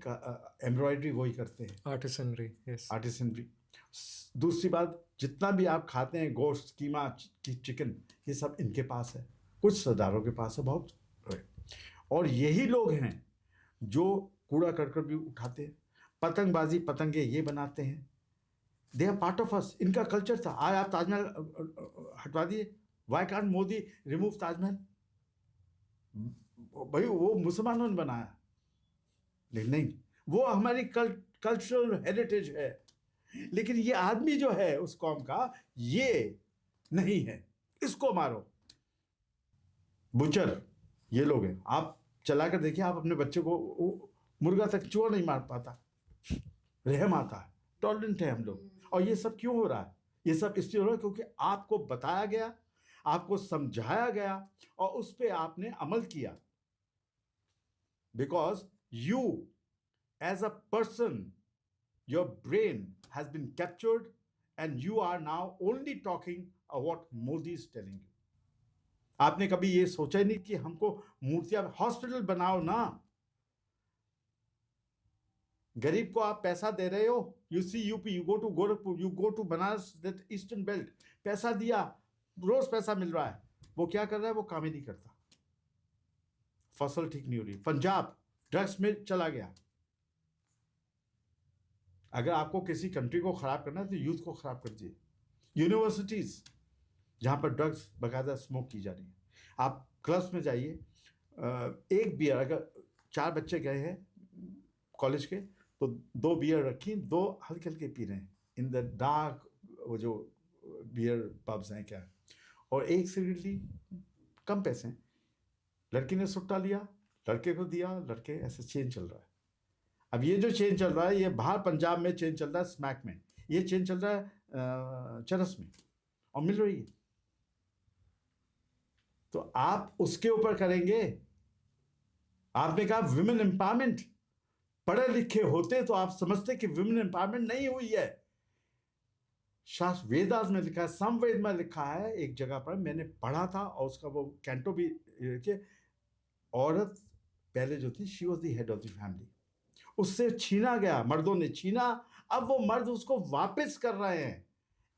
एम्ब्रॉयडरी वही करते हैं, आर्टिसनरी, यस, आर्टिसनरी। दूसरी बात, जितना भी आप खाते हैं गोश्त, कीमा, चिकन, ये सब इनके पास है, कुछ सरदारों के पास है बहुत। और यही लोग हैं जो कूड़ा करकट भी उठाते हैं, पतंगबाजी, पतंगे ये बनाते हैं। They are part of us, इनका कल्चर था। आज आप ताजमहल हटवा दिए, why can't Modi remove Taj Mahal? भाई वो मुसलमानों ने बनाया, लेकिन नहीं, वो हमारी कल्चरल हेरिटेज है। लेकिन ये आदमी जो है उस कौम का, ये नहीं है, इसको मारो। बुचर ये लोग हैं, आप चला कर देखिए, आप अपने बच्चे को मुर्गा तक चूहा नहीं मार पाता, रहम आता है, टॉलरेंट है हम लोग। और ये सब क्यों हो रहा है? ये सब इसलिए हो रहा है क्योंकि आपको बताया गया, आपको समझाया गया और उस पर आपने अमल किया। Because you as a person, your brain has been captured and you are now only talking of what Modi is telling you. आपने कभी ये सोचा ही नहीं कि हमको मूर्तियां, हॉस्पिटल बनाओ ना। गरीब को आप पैसा दे रहे हो, you see UP, you go to Gorakhpur, you go to Banaras, that eastern belt, पैसा दिया, रोज पैसा मिल रहा है, वो क्या कर रहा है? वो काम ही नहीं करता, फसल ठीक नहीं हो रही। पंजाब ड्रग्स में चला गया। अगर आपको किसी कंट्री को खराब करना है तो यूथ को खराब कर दिए। यूनिवर्सिटीज जहां पर ड्रग्स बाकायदा स्मोक की जा रही है, आप क्लब्स में जाइए, एक बियर, अगर 4 बच्चे गए हैं कॉलेज के तो 2 बियर रखी, 2 हल्के हल्के पी रहे हैं इन द डार्क, वो जो बियर पब्स हैं क्या, और एक सिगरेट ली, कम पैसे हैं। लड़की ने सुट्टा लिया, लड़के को दिया, लड़के, ऐसे चेन चल रहा है। अब ये जो चेन चल रहा है, ये बाहर पंजाब में चेन चल रहा है, स्मैक में, ये चेन चल रहा है चरस में, और मिल रही है। तो आप उसके ऊपर करेंगे? आपने कहा विमेन एम्पावरमेंट, पढ़े लिखे होते तो आप समझते कि विमेन एम्पावरमेंट नहीं हुई है। शास्त्र वेदास में लिखा है, समवेद में लिखा है, एक जगह पर मैंने पढ़ा था, और उसका वो कैंटो भी, औरत पहले जो थी, she was the head of the family, उससे छीना गया, मर्दों ने छीना, अब वो मर्द उसको वापस कर रहे हैं।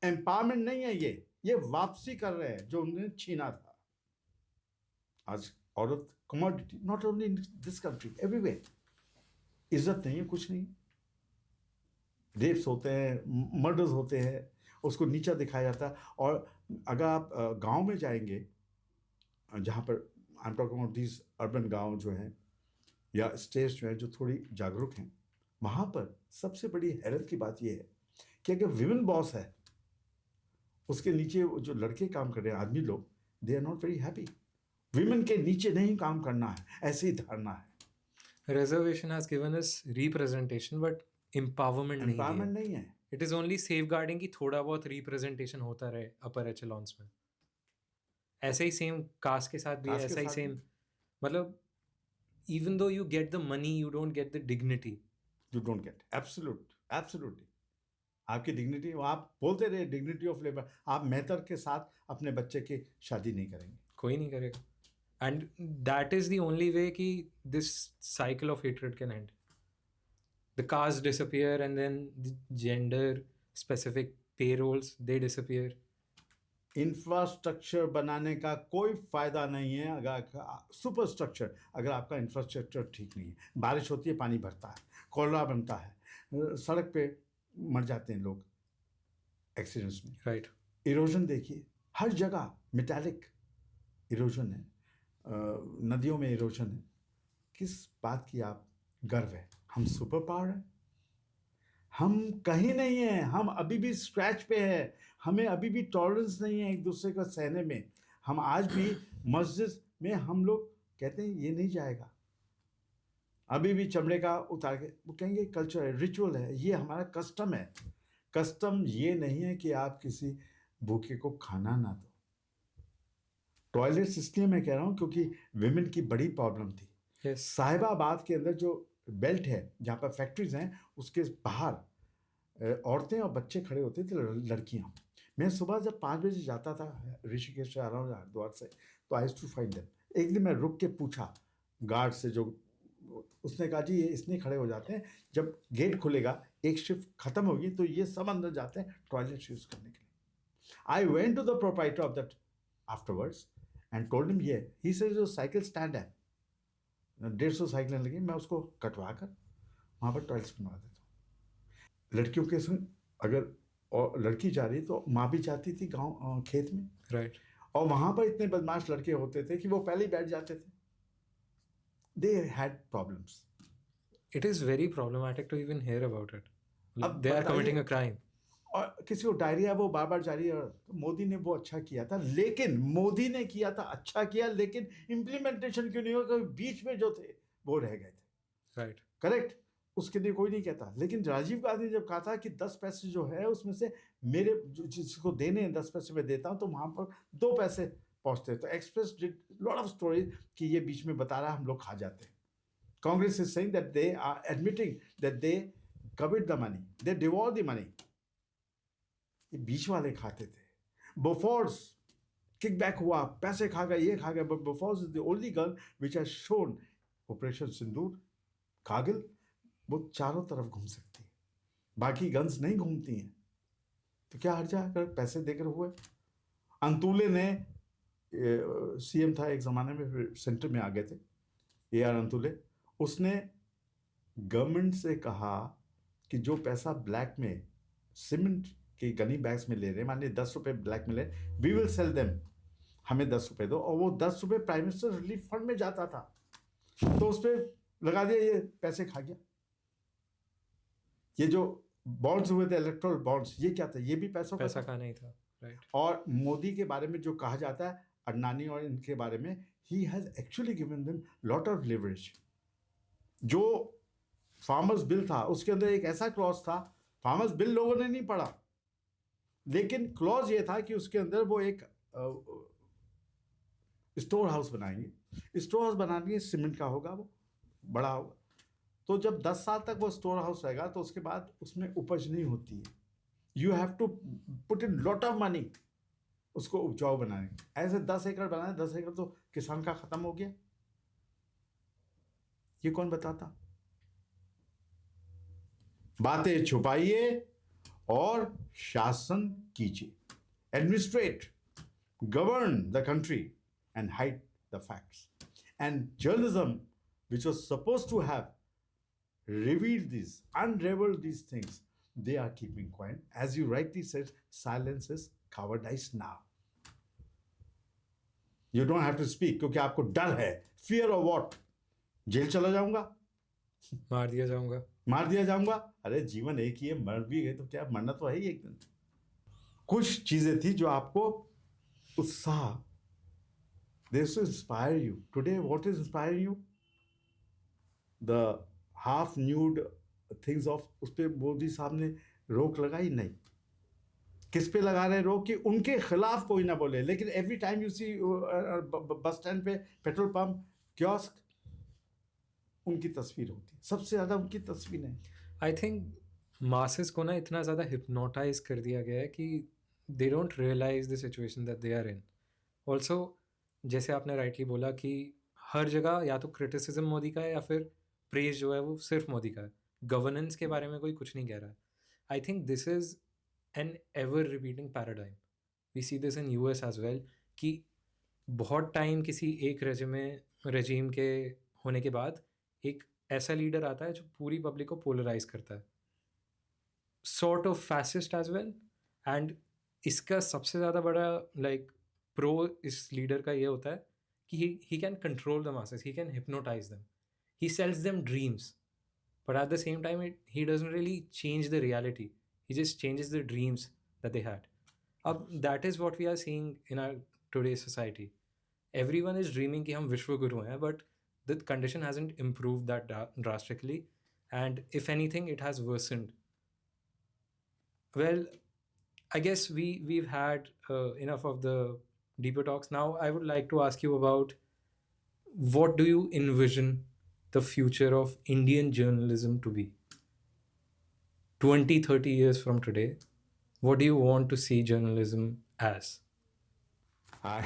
एम्पावरमेंट नहीं है ये वापसी कर रहे हैं जो उन्होंने छीना था। आज औरत commodity, not only in this country, everywhere. इज्जत नहीं है, कुछ नहीं। रेप्स होते हैं, मर्डर्स होते हैं, उसको नीचा दिखाया जाता है। और अगर आप गांव में जाएंगे, जहाँ पर I am talking about these urban गांव जो हैं या स्टेट्स जो हैं जो थोड़ी जागरूक हैं, वहाँ पर सबसे बड़ी हैरत की बात यह है कि अगर विमेन बॉस है, उसके नीचे जो लड़के काम कर रहे हैं, आदमी लोग, they are not very happy. Women के नीचे नहीं काम करना है, ऐसी ही धारणा है। Reservation has given us representation but empowerment नहीं है। It is only safeguarding की थोड़ा बहुत रिप्रेजेंटेशन होता रहे अपर एचेलॉन्स में। ऐसे ही सेम कास्ट के साथ भी ऐसा ही सेम, मतलब even though you get the money, you don't get the dignity. You don't get, absolutely. आपकी डिग्निटी, आप बोलते रहे डिग्निटी ऑफ लेबर, आप मेहतर के साथ अपने बच्चे की शादी नहीं करेंगे, कोई नहीं करेगा। And that is the only way कि this cycle of hatred can end. The caste disappear and then the gender specific payrolls, they disappear. Infrastructure बनाने का कोई फायदा नहीं है अगर सुपर स्ट्रक्चर, अगर आपका इंफ्रास्ट्रक्चर ठीक नहीं है, बारिश होती है, पानी भरता है, कोलरा बनता है, सड़क पे मर जाते हैं लोग, एक्सीडेंट्स में। राइट। इरोजन देखिए, हर जगह मेटालिक इरोजन है, नदियों में इरोजन है। किस बात की आप गर्व है? हम सुपर पावर हैं? हम कहीं नहीं हैं, हम अभी भी स्क्रैच पे हैं। हमें अभी भी टॉलरेंस नहीं है एक दूसरे को सहने में। हम आज भी मस्जिद में हम लोग कहते हैं ये नहीं जाएगा, अभी भी चमड़े का उतार के, वो कहेंगे कल्चर है, रिचुअल है, ये हमारा कस्टम है। कस्टम ये नहीं है कि आप किसी भूखे को खाना ना दो। टॉयलेट्स इसलिए मैं कह रहा हूँ क्योंकि विमेन की बड़ी प्रॉब्लम थी। यस। साहिबाबाद के अंदर जो बेल्ट है जहाँ पर फैक्ट्रीज हैं, उसके बाहर औरतें और बच्चे खड़े होते थे, लड़कियाँ। मैं सुबह जब 5 बजे जाता था, ऋषिकेश से आ रहा हूँ हरिद्वार से, तो आई टू फाइंड देम। एक दिन मैं रुक के पूछा गार्ड से, जो उसने कहा जी ये इसलिए खड़े हो जाते हैं, जब गेट खुलेगा एक शिफ्ट खत्म होगी तो ये सब अंदर जाते हैं टॉयलेट यूज करने के लिए। I went to the proprietor of that afterwards and told him ये, ही सेड जो साइकिल स्टैंड है 150 साइकिलें लगी, मैं उसको कटवा कर वहाँ पर टॉयलेट्स बनवा देता हूँ। लड़कियों के संग अगर और लड़की जा रही तो माँ भी जाती थी गाँव खेत में, राइट। और वहाँ पर इतने बदमाश लड़के होते थे कि वो पहले ही बैठ जाते थे। They had problems. It is very problematic to even hear about it. अब They are बताइए, committing a crime. और किसी को डायरिया वो बार बार जारी है, तो मोदी ने वो अच्छा किया था, लेकिन मोदी ने किया था अच्छा किया, लेकिन इम्प्लीमेंटेशन क्यों नहीं हुआ? क्योंकि बीच में जो थे वो रह गए थे। राइट। करेक्ट, उसके लिए कोई नहीं कहता। लेकिन राजीव गांधी ने जब कहा था कि 10 पैसे जो है उसमें से मेरे जिसको देने हैं 10 पैसे में देता हूँ, तो वहाँ पर 2 पैसे पहुँचते। तो express did lot of story कि ये बीच में बता रहा है हम लोग खा जाते हैं। Congress is saying that they are admitting that they covered the money, they devoured the money. ये बीच वाले खाते थे। बोफोर्स किकबैक हुआ, पैसे खा गए, ये खा गए, but Bofors is the only gun which has shown operation Sindoor, Kargil, वो चारों तरफ घूम सकती है, बाकी गन्स नहीं घूमती हैं। तो क्या हर्जा अगर पैसे देकर हुए? अंतुले ने सीएम था एक ज़माने में, फिर सेंटर में आ गए थे, AR अंतुले। उसने गवर्नमेंट से कहा कि जो पैसा ब्लैक में सीमेंट के गनी बैग्स में ले रहे हैं, मान लीजिए 10 रुपये ब्लैक में ले, वी विल सेल देम, हमें 10 रुपये दो। और वो 10 रुपये प्राइम मिनिस्टर रिलीफ फंड में जाता था, तो उस पर लगा दिया, ये पैसे खा गया। ये जो बॉन्ड्स हुए थे, इलेक्ट्रल बॉन्ड्स, ये क्या था? ये भी पैसा का नहीं था। राइट। और मोदी के बारे में जो कहा जाता है, अडनानी और इनके बारे में, he has actually given them lot of leverage. जो फार्मर्स बिल था उसके अंदर एक ऐसा क्लॉज था, फार्मर्स बिल लोगों ने नहीं पढ़ा, लेकिन क्लॉज ये था कि उसके अंदर वो एक स्टोर हाउस बनाएंगे। स्टोर हाउस बनाने सीमेंट का होगा, वो बड़ा होगा, तो जब 10 साल तक वो स्टोर हाउस रहेगा तो उसके बाद उसमें उपज नहीं होती है। You have to put in lot of money उसको उपजाऊ बनाने। ऐसे 10 एकड़ बनाए, 10 एकड़ तो किसान का खत्म हो गया। ये कौन बताता? बातें छुपाइए और शासन कीजिए, administrate, govern the country and hide the facts. And journalism, which was supposed to have revealed these, unraveled these things, they are keeping quiet. As you rightly said, silence is cowardice now. You don't have to speak क्योंकि आपको डर है। Fear of what? Jail चला जाऊंगा, मार दिया जाऊंगा, मार दिया जाऊंगा। अरे जीवन एक ही है, मर भी गए तो क्या, मरना तो है ही एक दिन। कुछ चीजें थी जो आपको उत्साह, this will inspire you. Today, what is inspiring you? The half nude things of, उस पर मोदी साहब ने रोक लगाई नहीं। किस पे लगा रहे रोक? कि उनके खिलाफ कोई ना बोले। लेकिन every time you see bus stand पे, पेट्रोल पंप, कियोस्क, उनकी तस्वीर होती है, सबसे ज़्यादा उनकी तस्वीर है। आई थिंक मासेस को ना इतना ज़्यादा हिप्नोटाइज कर दिया गया है कि they don't realise the situation that they are in. Also जैसे आपने राइटली बोला कि हर जगह या तो क्रिटिसिज्म मोदी का है या फिर प्रेज जो है वो सिर्फ मोदी का है, गवर्नेंस के बारे में कोई कुछ नहीं कह रहा है। I think this is an ever repeating paradigm. We see this in US as well कि बहुत टाइम किसी एक रेजिम के होने के बाद एक ऐसा लीडर आता है जो पूरी पब्लिक को पोलराइज करता है, sort of fascist as well, and इसका सबसे ज़्यादा बड़ा लाइक प्रो इस लीडर का ये होता है कि he can control the masses, he can hypnotize them, he sells them dreams, but at the same time he doesn't really change the reality, he just changes the dreams that they had. That is what we are seeing in our today's society. Everyone is dreaming कि हम विश्व गुरु हैं, but the condition hasn't improved that drastically, and if anything it has worsened. Well, I guess we've had enough of the deeper talks. Now I would like to ask you about, what do you envision the future of Indian journalism to be 20, 30 years from today? What do you want to see journalism as? I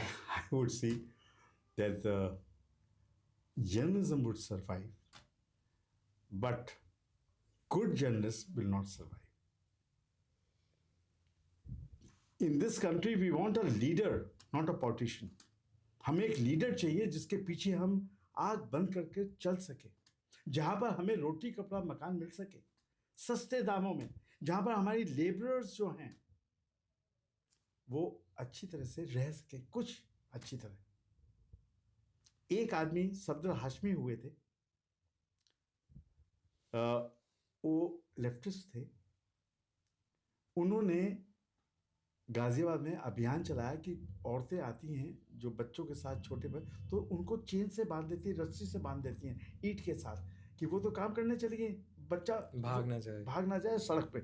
would see that journalism would survive, but good journalists will not survive. In this country, we want a leader, not a politician. हमें एक leader चाहिए जिसके पीछे हम आग बंद करके चल सके, जहां पर हमें रोटी कपड़ा मकान मिल सके सस्ते दामों में, जहां पर हमारी लेबरर्स जो हैं वो अच्छी तरह से रह सके, कुछ अच्छी तरह. एक आदमी सफदर हाशमी हुए थे, वो लेफ्टिस्ट थे. उन्होंने गाजियाबाद में अभियान चलाया कि औरतें आती हैं जो बच्चों के साथ छोटे बच्चे, तो उनको चेन से बांध देती हैं, रस्सी से बांध देती हैं, ईंट के साथ, कि वो तो काम करने चली गई, बच्चा भाग ना जाए सड़क पे.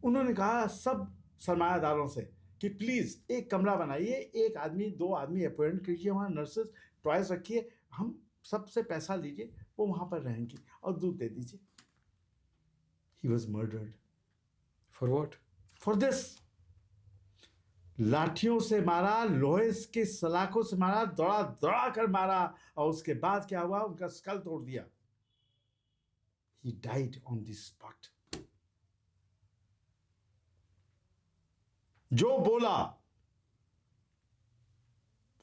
उन्होंने कहा सब सरमायादारों से कि प्लीज़ एक कमरा बनाइए, एक आदमी 2 आदमी अपॉइंट कीजिए, वहाँ नर्सेस टॉयज रखिए, हम सबसे पैसा लीजिए, वो वहाँ पर रहेंगी और दूध दे दीजिए. He was murdered. For what? For this. लाठियों से मारा, लोहे के सलाखों से मारा, दौड़ा दौड़ा कर मारा, और उसके बाद क्या हुआ, उनका स्कल तोड़ दिया. He died on the spot. जो बोला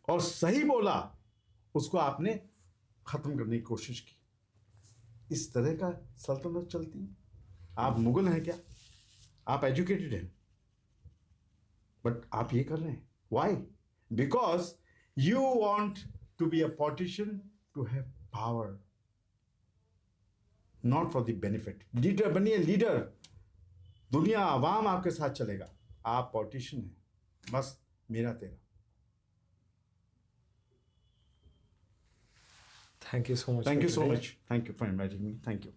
और सही बोला उसको आपने खत्म करने की कोशिश की. इस तरह का सल्तनत चलती है. आप मुगल हैं क्या? आप एजुकेटेड हैं, बट आप ये कर रहे हैं. Why? Because you want to be a politician to have power, not for the benefit. Leader बनिए, लीडर. दुनिया आवाम आपके साथ चलेगा, आप पॉलिटिशियन हैं, बस मेरा तेरा. Thank you so much. Thank you so much. Thank you for inviting me. Thank you.